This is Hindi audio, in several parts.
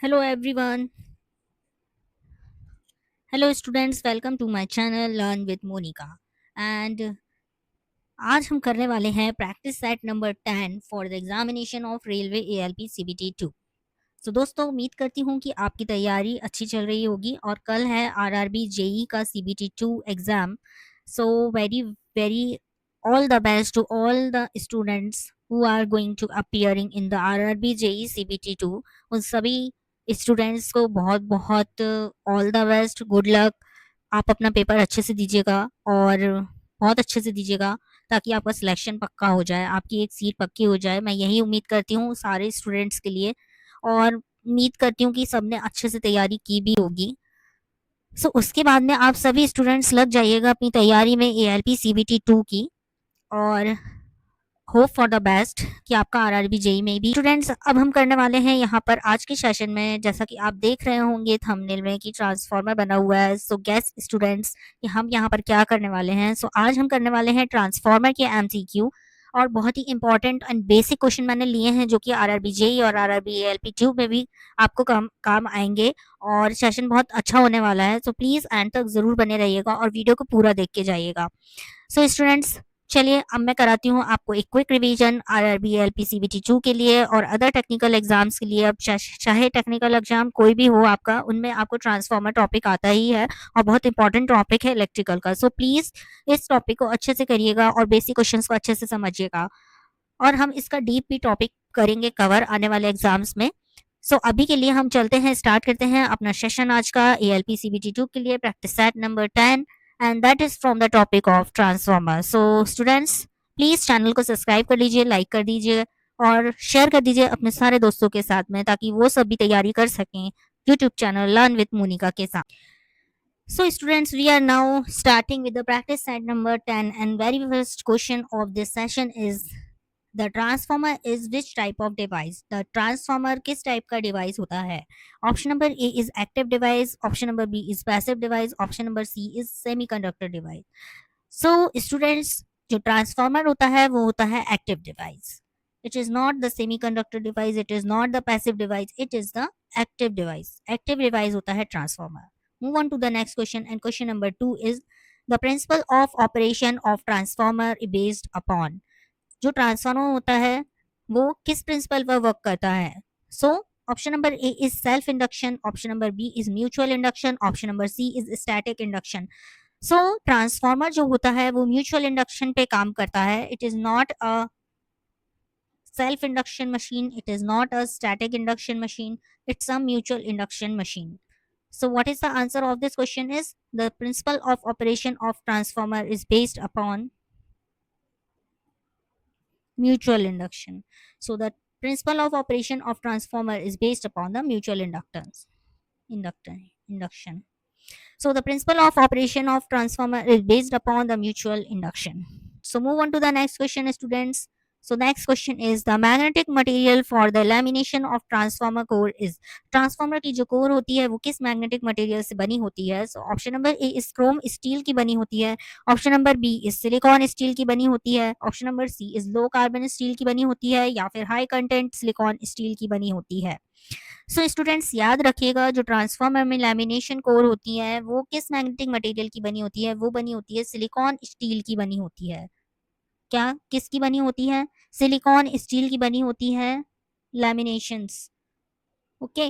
Hello everyone. Hello students. Welcome to my channel Learn with Monica. And आज हम करने वाले हैं practice set number 10 for the examination of railway ALP CBT 2। सो दोस्तों उम्मीद करती हूँ कि आपकी तैयारी अच्छी चल रही होगी और कल है RRB JE का CBT 2 एग्जाम। So very very all the best to all the students who are going to appearing in the RRB JE CBT 2। उन सभी स्टूडेंट्स को बहुत बहुत all the best, good luck. आप अपना पेपर अच्छे से दीजिएगा और बहुत अच्छे से दीजिएगा ताकि आपका सिलेक्शन पक्का हो जाए, आपकी एक सीट पक्की हो जाए। मैं यही उम्मीद करती हूँ सारे स्टूडेंट्स के लिए और उम्मीद करती हूँ कि सबने अच्छे से तैयारी की भी होगी। सो उसके बाद में आप सभी स्टूडेंट्स लग जाइएगा अपनी तैयारी में ALP CBT 2 की और होप फॉर द बेस्ट कि आपका RRB JEE में भी। स्टूडेंट्स अब हम करने वाले हैं यहाँ पर आज के सेशन में, जैसा कि आप देख रहे होंगे थंबनेल में कि ट्रांसफार्मर बना हुआ है। सो गेस स्टूडेंट्स कि हम यहाँ पर क्या करने वाले हैं। सो आज हम करने वाले हैं ट्रांसफार्मर के MCQ और बहुत ही इंपॉर्टेंट एंड बेसिक क्वेश्चन मैंने लिए हैं जो कि RRB JEE और RRB ALP 2 में भी आपको काम आएंगे और सेशन बहुत अच्छा होने वाला है। सो प्लीज़ एंड तक ज़रूर बने रहिएगा और वीडियो को पूरा देख के जाइएगा। सो स्टूडेंट्स चलिए अब मैं कराती हूँ आपको एक quick revision RRB ALP CBT 2 के लिए और अदर टेक्निकल एग्जाम्स के लिए। अब चाहे टेक्निकल एग्जाम कोई भी हो आपका, उनमें आपको ट्रांसफार्मर टॉपिक आता ही है और बहुत इंपॉर्टेंट टॉपिक है इलेक्ट्रिकल का। सो प्लीज़ इस टॉपिक को अच्छे से करिएगा और बेसिक क्वेश्चंस को अच्छे से समझिएगा और हम इसका डीप भी टॉपिक करेंगे कवर आने वाले एग्जाम्स में। सो अभी के लिए हम चलते हैं, स्टार्ट करते हैं अपना सेशन आज का ALP CBT 2 के लिए practice set number 10 and that is from the topic of transformer. So students please channel को सब्सक्राइब कर लीजिए, लाइक कर दीजिए और शेयर कर दीजिए अपने सारे दोस्तों के साथ में ताकि वो सब भी तैयारी कर सकें YouTube channel learn with Monika के साथ। So students, we are now starting with the practice set number 10 and very first question of this session is the transformer is which type of device? The transformer किस टाइप का डिवाइस होता है? Option number A is active device, option number B is passive device, option number C is semiconductor device. So students, जो ट्रांसफॉर्मर होता है वो होता है active device. It is not the semiconductor device, it is not the passive device, it is the active device. Active device होता है transformer. Move on to the next question and question number 2 is the principle of operation of transformer is based upon. जो ट्रांसफार्मर होता है वो किस प्रिंसिपल पर वर्क करता है? So option number A is self induction, option number B is mutual induction, option number C is static induction. So transformer जो होता है वो म्यूचुअल इंडक्शन पे काम करता है. It is not a self induction machine, it is not a static induction machine, it's a mutual induction machine. So what is the answer of this question is the principle of operation of transformer is based upon mutual induction. So the principle of operation of transformer is based upon the mutual inductance induction. So the principle of operation of transformer is based upon the mutual induction. So move on to the next question, students. So next question is the magnetic material for the lamination of transformer core is. Transformer की जो कोर होती है वो किस मैग्नेटिक मटेरियल से बनी होती है? So option number A is chrome steel की बनी होती है, option number B is silicon steel की बनी होती है, option number C is low carbon steel की बनी होती है या फिर हाई कंटेंट सिलिकॉन स्टील की बनी होती है. सो स्टूडेंट्स याद रखिएगा जो ट्रांसफार्मर में लैमिनेशन कोर होती है वो किस मैग्नेटिक मटेरियल की बनी होती है? वो बनी होती है सिलिकॉन स्टील की बनी होती है. क्या किसकी बनी होती है? सिलिकॉन स्टील की बनी होती है laminations. Okay,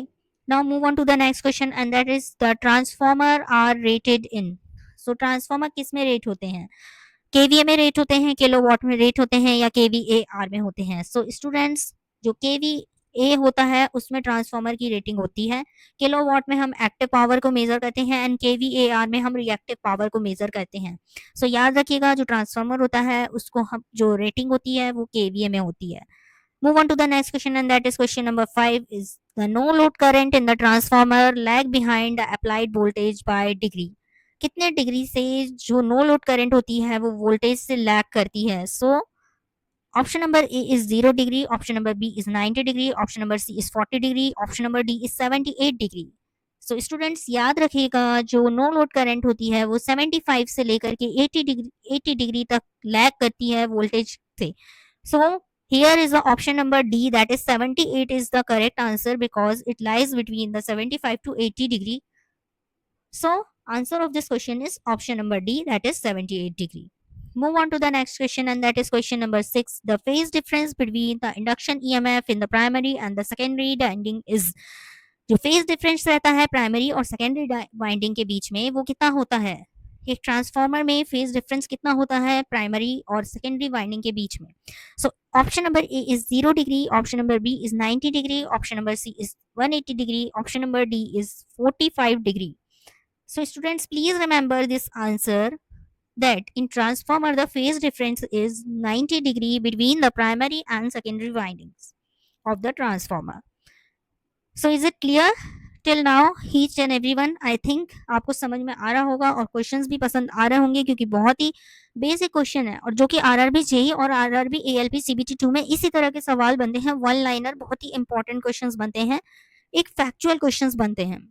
now move on to the next question and that is the transformer are rated in. So transformer किस में रेट होते हैं? केवीए में रेट होते हैं, किलोवाट में रेट होते हैं या केवीएआर में होते हैं? सो स्टूडेंट्स जो केवीए होता है उसमें ट्रांसफार्मर की रेटिंग होती है, किलोवाट में हम एक्टिव पावर को मेजर करते हैं एंड केवीएआर में हम रिएक्टिव पावर को मेजर करते हैं. सो याद रखिएगा जो ट्रांसफार्मर होता है उसको हम जो रेटिंग होती है वो केवीए में होती है. Move on to the next question and that is question number 5 is the no load current in the transformer lag behind the applied voltage by degree. कितने डिग्री से जो नो लोड करंट होती है वो वोल्टेज से लैग करती है? So option number A is 0 degree, option number B is 90 degree, option number C is 40 degree, option number D is 78 degree. So students याद रखिएगा जो नो लोड करंट होती है वो 75 से लेकर के 80 डिग्री तक लैग करती है वोल्टेज से. सो Here is the option number D, that is 78 is the correct answer because it lies between the 75 to 80 degree. So answer of this question is option number D, that is 78 degree. Move on to the next question, and that is question number 6. The phase difference between the induction EMF in the primary and the secondary winding is, जो फेज डिफरेंस रहता है प्राइमरी और सेकेंडरी वाइंडिंग के बीच में वो कितना होता है? एक ट्रांसफार्मर में फेज डिफरेंस कितना होता है प्राइमरी और सेकेंडरी वाइंडिंग के बीच में? So option number A is 0 degree, option number B is 90 degree, option number C is 180 degree, option number D is 45 degree. So students, please remember this answer, that in transformer the phase difference is 90 degree between the primary and secondary windings of the transformer. So is it clear till now each and everyone? I think आपको समझ में आ रहा होगा और क्वेश्चंस भी पसंद आ रहे होंगे क्योंकि बहुत ही बेसिक क्वेश्चन है और जो कि आरआरबी जेई और आरआरबी एएलपी सीबीटी 2 में इसी तरह के सवाल बनते हैं. वन लाइनर बहुत ही इंपॉर्टेंट क्वेश्चंस बनते हैं, एक फैक्चुअल क्वेश्चंस बनते हैं.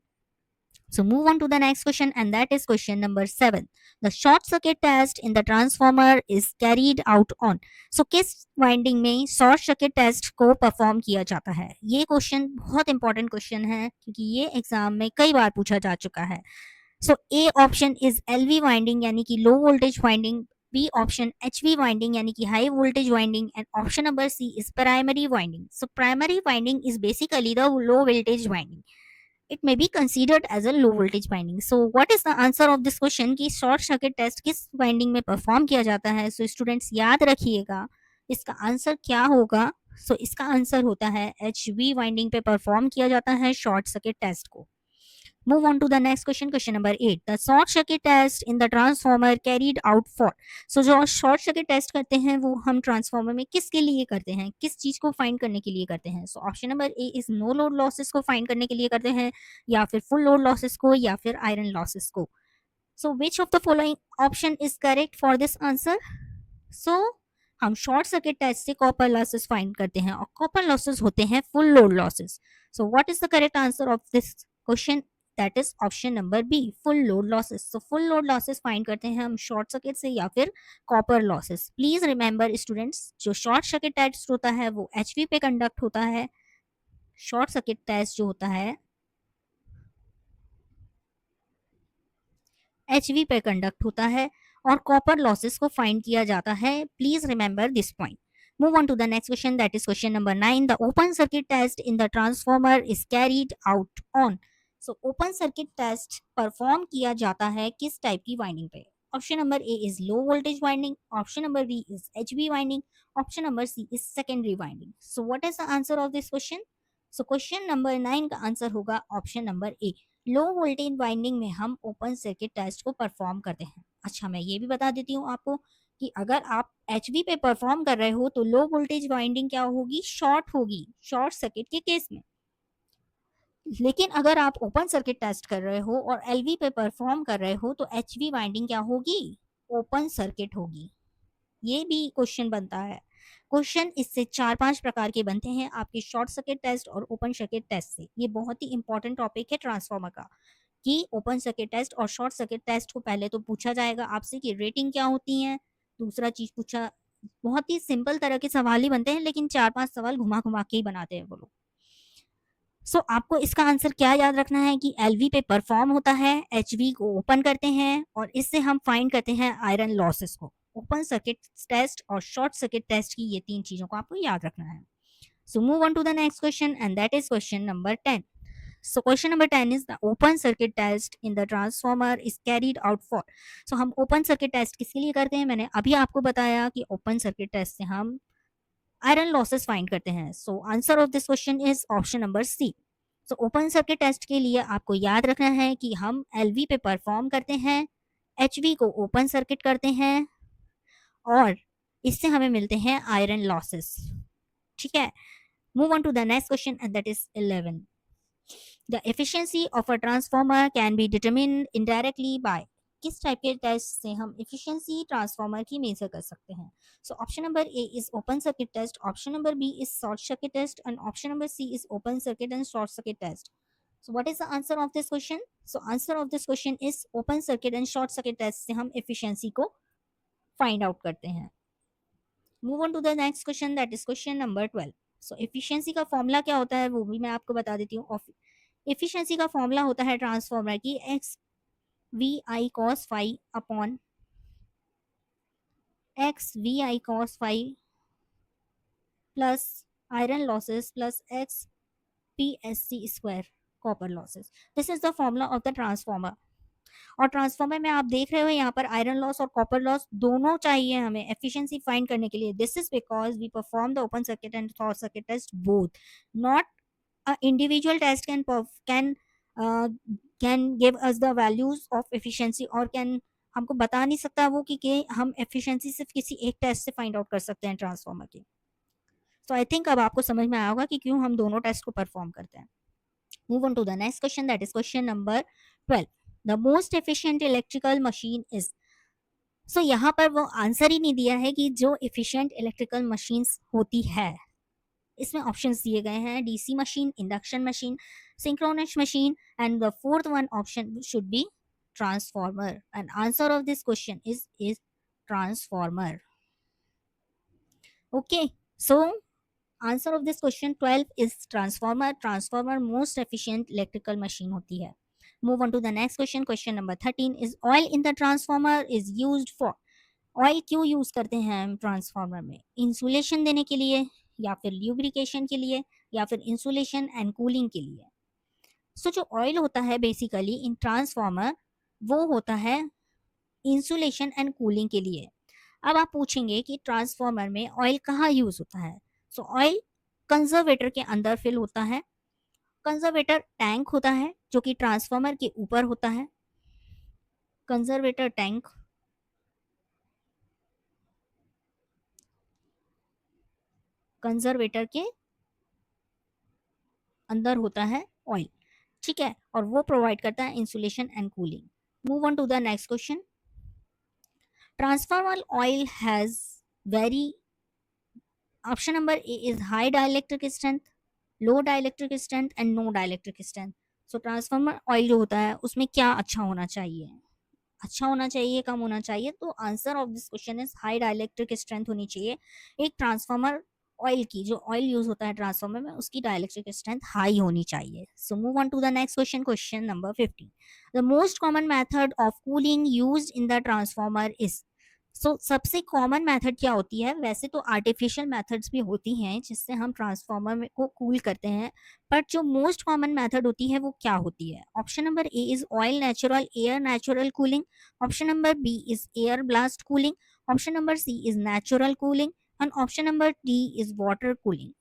So move on to the next question, and that is question number 7. The short circuit test in the transformer is carried out on. So किस वाइंडिंग में शॉर्ट सर्किट टेस्ट को परफॉर्म किया जाता है? ये क्वेश्चन बहुत इंपॉर्टेंट क्वेश्चन है क्योंकि ये एग्जाम में कई बार पूछा जा चुका है. So A option is LV winding यानी कि low voltage winding, B option HV winding यानी कि high voltage winding, and option number C is primary winding. So primary winding is basically the low voltage winding. It may be considered as a low voltage winding. So what is the answer of this question कि short circuit test किस winding में perform किया जाता है? So students याद रखिएगा इसका आंसर क्या होगा. So इसका आंसर होता है HV winding पे perform किया जाता है short circuit test को. Move on to the next question, question number 8. The short circuit test in the transformer carried out for. So जो short circuit test करते हैं वो हम ट्रांसफॉर्मर में किसके लिए करते हैं, किस चीज को फाइंड करने के लिए करते हैं? So option number A is no load losses को फाइंड करने के लिए करते हैं, या फिर फुल लोड लॉसेस को, या फिर आयरन लॉसेस को. So which of the following option is correct for this answer? So हम शॉर्ट सर्किट टेस्ट से कॉपर लॉसेस फाइंड करते हैं और कॉपर लॉसेस होते हैं full load losses. So what is the correct answer of this question? That is option number B, full load losses. So full load losses find करते हैं हम शॉर्ट सर्किट से या फिर copper losses. Please remember students, जो शॉर्ट सर्किट टेस्ट होता है वो एचवी पे कंडक्ट होता है. शॉर्ट सर्किट टेस्ट जो होता है एचवी पे कंडक्ट होता है और कॉपर लॉसेस को फाइंड किया जाता है. Please remember this point. Move on to the next question, that is question number 9. The open circuit test in the transformer is carried out on. So open circuit test perform किया जाता है किस टाइप की वाइंडिंग पे? Option number A is low voltage winding, option number B is HV winding, option number C is secondary winding. So what is the answer of this question? So question number 9 का आंसर होगा option number A, low voltage winding में हम ओपन सर्किट टेस्ट को परफॉर्म करते हैं. अच्छा, मैं ये भी बता देती हूँ आपको कि अगर आप एचवी पे परफॉर्म कर रहे हो तो लो वोल्टेज वाइंडिंग क्या होगी? शॉर्ट होगी, शॉर्ट सर्किट के केस में. लेकिन अगर आप ओपन सर्किट टेस्ट कर रहे हो और एलवी पे परफॉर्म कर रहे हो तो एचवी वाइंडिंग क्या होगी? ओपन सर्किट होगी. ये भी क्वेश्चन बनता है. क्वेश्चन इससे 4-5 प्रकार के बनते हैं आपके शॉर्ट सर्किट टेस्ट और ओपन सर्किट टेस्ट से. ये बहुत ही इंपॉर्टेंट टॉपिक है ट्रांसफॉर्मर का कि ओपन सर्किट टेस्ट और शॉर्ट सर्किट टेस्ट को पहले तो पूछा जाएगा आपसे कि रेटिंग क्या होती है. दूसरा चीज पूछा, बहुत ही सिंपल तरह के सवाल ही बनते हैं लेकिन 4-5 सवाल घुमा घुमा के ही बनाते हैं वो लोग. सो आपको इसका आंसर क्या याद रखना है कि एलवी पे परफॉर्म होता है, एचवी को ओपन करते हैं और इससे हम फाइंड करते हैं आयरन लॉसेस को. ओपन सर्किट टेस्ट और शॉर्ट सर्किट टेस्ट की ये 3 चीजों को आपको याद रखना है. So move on to the next question, and that is question number 10. So question number 10 is the open circuit test in the transformer is carried out for. So हम open circuit test किसके लिए करते हैं? मैंने अभी आपको बताया कि open circuit test से हम iron losses find करते हैं. So answer of this question is option number C. So open circuit test के लिए आपको याद रखना है कि हम LV पे perform करते हैं, HV को open circuit करते हैं और इससे हमें मिलते हैं iron losses. ठीक है. Move on to the next question, and that is 11. The efficiency of a transformer can be determined indirectly by. किस टाइप के टेस्ट से हम efficiency ट्रांसफॉर्मर की मेजर कर सकते हैं? So option number A is open circuit test, option number B is short circuit test, and option number C is open circuit and short circuit test. So what is the answer of this question? So answer of this question is open circuit and short circuit test से हम efficiency को find out करते हैं. Move on to the next question, that is question number 12. So efficiency का फॉर्मूला क्या होता है वो भी मैं आपको बता देती हूँ. एफिशिएंसी का फॉर्मूला होता है ट्रांसफॉर्मर की x V I cos phi upon x V I cos phi plus iron losses plus x P S C square copper losses. This is the formula of the transformer. और ट्रांसफॉर्मर में आप देख रहे हो यहाँ पर आयरन लॉस और कॉपर लॉस दोनों चाहिए हमें एफिशिएंसी फाइंड करने के लिए. This is because we perform the open circuit and short circuit test both. Not a individual test can can give us the values of efficiency, और कैन हमको बता नहीं सकता वो कि हम एफिशिएंसी सिर्फ किसी एक टेस्ट से फाइंड आउट कर सकते हैं ट्रांसफॉर्मर की. तो आई थिंक अब आपको समझ में आया होगा कि क्यों हम दोनों टेस्ट को परफॉर्म करते हैं. Move on to the next question, that is question number 12. The most efficient electrical machine is. So यहाँ पर वो आंसर ही नहीं दिया है कि जो efficient electrical machines होती है. इसमें ऑप्शंस दिए गए हैं DC machine, induction machine, synchronous machine, and the fourth one option should be transformer. And answer of this question is transformer. Okay, so answer of this question 12 is transformer. Transformer most efficient electrical machine होती है. Move on to the next question. Question number 13 is oil in the transformer is used for. Oil क्यों यूज करते हैं हम ट्रांसफॉर्मर में? इंसुलेशन देने के लिए, या फिर ल्यूब्रिकेशन के लिए, या फिर इंसुलेशन एंड कूलिंग के लिए. सो जो ऑयल होता है बेसिकली इन ट्रांसफॉर्मर वो होता है इंसुलेशन एंड कूलिंग के लिए. अब आप पूछेंगे कि ट्रांसफॉर्मर में ऑयल कहाँ यूज होता है. सो ऑयल कंजर्वेटर के अंदर फिल होता है. कंजर्वेटर टैंक होता है जो कि ट्रांसफॉर्मर के ऊपर होता है. कंजर्वेटर टैंक कंजर्वेटर के अंदर होता है ऑयल. ठीक है, और वो प्रोवाइड करता है insulation and cooling. Move on to the next question. Transformer oil has very. Option number A is high dielectric strength, low dielectric strength and no dielectric strength. So transformer oil जो होता है उसमें क्या अच्छा होना चाहिए? अच्छा होना चाहिए, कम होना चाहिए? तो answer of this question is high dielectric strength होनी चाहिए. एक ट्रांसफॉर्मर ऑयल की, जो ऑयल यूज होता है ट्रांसफॉर्मर में, उसकी डाइलेक्ट्रिक स्ट्रेंथ हाई होनी चाहिए. So move on to the next question. Question number 15. The most common method of cooling used in the transformer is. सो सबसे कॉमन मेथड क्या होती है? वैसे तो आर्टिफिशियल मेथड्स भी होती हैं जिससे हम ट्रांसफॉर्मर में को कूल करते हैं, बट जो मोस्ट कॉमन मेथड होती है वो क्या होती है? Option number A is oil natural air natural cooling. Option number B is air blast cooling. Option number C is natural cooling. And option number D is water cooling.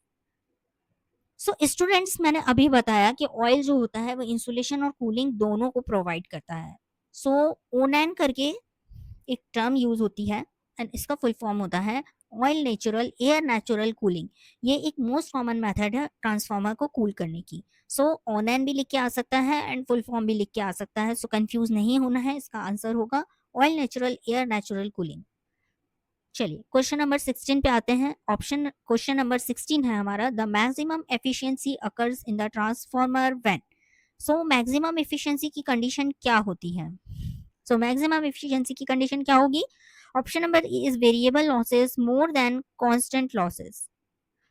So students, मैंने अभी बताया कि ऑयल जो होता है वो इंसुलेशन और कूलिंग दोनों को प्रोवाइड करता है. सो ओनैन करके एक टर्म यूज होती है एंड इसका फुल फॉर्म होता है oil natural air natural cooling. ये एक मोस्ट कॉमन मेथड है ट्रांसफॉर्मर को कूल करने की. सो ऑनएन भी लिख के आ सकता है एंड फुल फॉर्म भी लिख के आ सकता है. सो कंफ्यूज नहीं होना है, इसका आंसर होगा oil natural air natural cooling. चलिए क्वेश्चन नंबर 16 पे आते हैं. ऑप्शन क्वेश्चन नंबर 16 है हमारा, the maximum efficiency occurs in the transformer when. So maximum efficiency की कंडीशन क्या होती है? सो मैक्सिमम एफिशिएंसी की कंडीशन क्या होगी? Option number A is variable losses more than constant losses.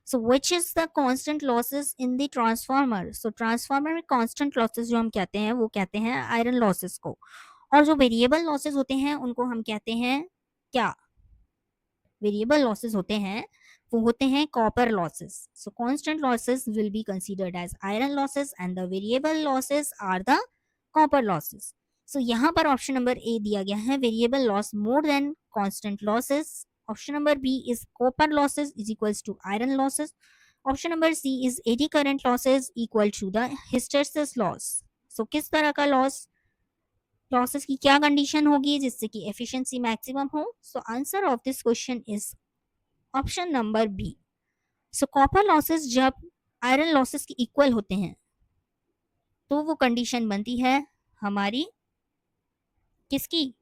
So which is the constant losses in the transformer? So transformer में कांस्टेंट लॉसेस जो हम कहते हैं वो कहते हैं आयरन लॉसेस को, और जो वेरिएबल लॉसेस होते हैं उनको हम कहते हैं क्या? वेरिएबल लॉसेस होते हैं वो होते हैं copper losses. So constant losses will be considered as iron losses and the variable losses are the copper losses. So यहाँ पर ऑप्शन नंबर ए दिया गया है variable loss more than constant losses. Option number B is copper losses is equals to iron losses. Option number C is eddy current losses equal to the hysteresis loss. So किस तरह का लॉसेस की क्या कंडीशन होगी जिससे कि एफिशिएंसी मैक्सिमम हो? So answer of this question is option number B. So copper losses जब आयरन लॉसेस के इक्वल होते हैं तो वो कंडीशन बनती है हमारी किसकी?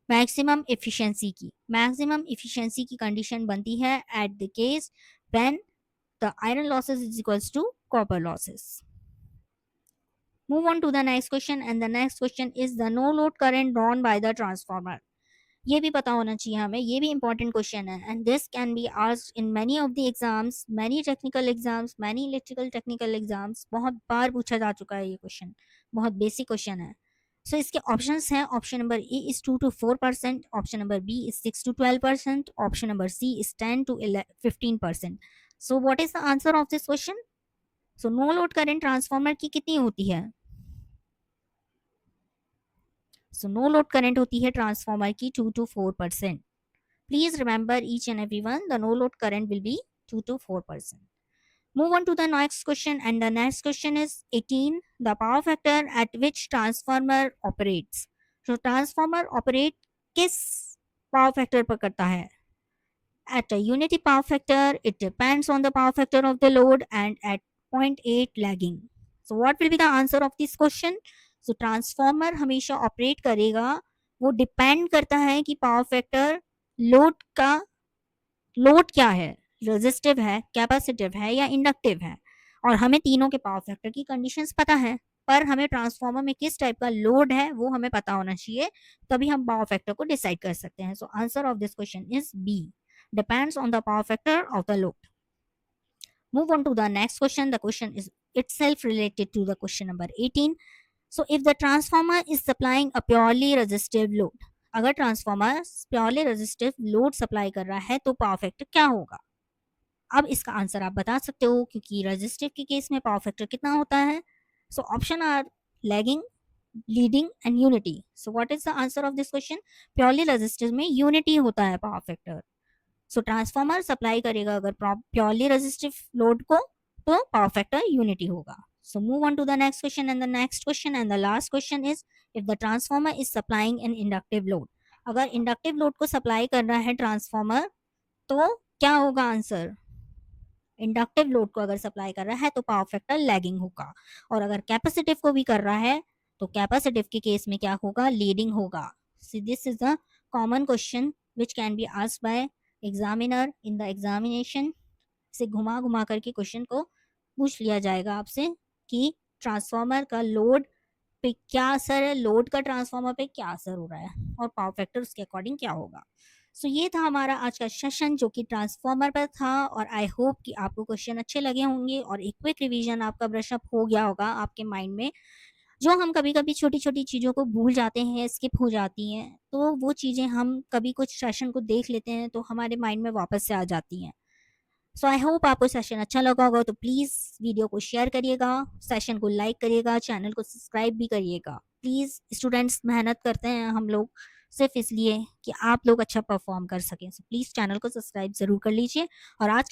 मैक्सिमम एफिशिएंसी की. मैक्सिमम एफिशिएंसी की कंडीशन बनती है at the case when the iron losses is equals to copper losses. Move on to the next question, and the next question is the no load current drawn by the transformer. ये भी पता होना चाहिए हमें, ये भी इंपॉर्टेंट क्वेश्चन है and this can be asked in many of the exams, many technical exams, many electrical technical exams, बहुत बार पूछा जा चुका है ये क्वेश्चन, बहुत बेसिक क्वेश्चन है। सो इसके ऑप्शंस हैं, option number A is 2 to 4%, option number B is 6 to 12%, option number C is 10 to 15%। So what is the answer of this question? So no load current transformer की कितनी होती है? सो नो लोड करंट होती है ट्रांसफार्मर की 2 to 4%। Please remember each and every one, the no load current will be 2 to 4%. Move on to the next question, and the next question is 18. The power factor at which transformer operates. So transformer operate किस power factor पर करता है? At a unity power factor, it depends on the power factor of the load and at 0.8 lagging. So what will be the answer of this question? So transformer हमेशा ऑपरेट करेगा, वो डिपेंड करता है कि पावर फैक्टर लोड का, लोड क्या है, रेजिस्टिव है, कैपेसिटिव है या इंडक्टिव है, और हमें तीनों के पावर फैक्टर की कंडीशंस पता है, पर हमें ट्रांसफार्मर में किस टाइप का लोड है वो हमें पता होना चाहिए, तभी हम पावर फैक्टर को डिसाइड कर सकते हैं। So answer of this question is B, depends on the power factor of the load. Move on to the next question. The question is itself related to the question number 18. So if the transformer is supplying a purely resistive load, अगर transformer purely resistive load supply कर रहा है तो पावर फैक्टर क्या होगा? अब इसका आंसर आप बता सकते हो, क्योंकि रेजिस्टिव के केस में पावर फैक्टर कितना होता है? So option are lagging, leading and unity. So what is the answer of this question? Purely resistive में यूनिटी होता है power factor. So transformer supply करेगा अगर प्योरली रेजिस्टिव लोड को, तो पावर फैक्टर यूनिटी होगा। So move on to the next question, and the next question and the last question is if the transformer is supplying an inductive load, अगर इंडक्टिव लोड को सप्लाई कर रहा है ट्रांसफॉर्मर तो क्या होगा आंसर? इंडक्टिव लोड को अगर सप्लाई कर रहा है तो पावर फैक्टर लैगिंग होगा, और अगर कैपेसिटिव को भी कर रहा है तो कैपेसिटिव के केस में क्या होगा? लीडिंग होगा। See this is the common question which can be asked by examiner in the examination. से घुमा घुमा करके क्वेश्चन को पूछ लिया जाएगा आपसे कि ट्रांसफार्मर का लोड पे क्या असर है, लोड का ट्रांसफार्मर पे क्या असर हो रहा है, और पावर फैक्टर उसके अकॉर्डिंग क्या होगा। सो ये था हमारा आज का सेशन जो कि ट्रांसफार्मर पर था, और आई होप कि आपको क्वेश्चन अच्छे लगे होंगे और एक क्विक रिवीजन आपका ब्रश अप हो गया होगा आपके माइंड में। जो हम कभी कभी छोटी छोटी चीज़ों को भूल जाते हैं, स्किप हो जाती हैं, तो वो चीज़ें हम कभी कुछ सेशन को देख लेते हैं तो हमारे माइंड में वापस से आ जाती हैं। सो आई होप आपको सेशन अच्छा लगा होगा, तो प्लीज़ वीडियो को शेयर करिएगा, सेशन को लाइक करिएगा, चैनल को सब्सक्राइब भी करिएगा। प्लीज़ स्टूडेंट्स मेहनत करते हैं हम लोग सिर्फ इसलिए कि आप लोग अच्छा परफॉर्म कर सकें। सो प्लीज़ चैनल को सब्सक्राइब ज़रूर कर लीजिए। और आज के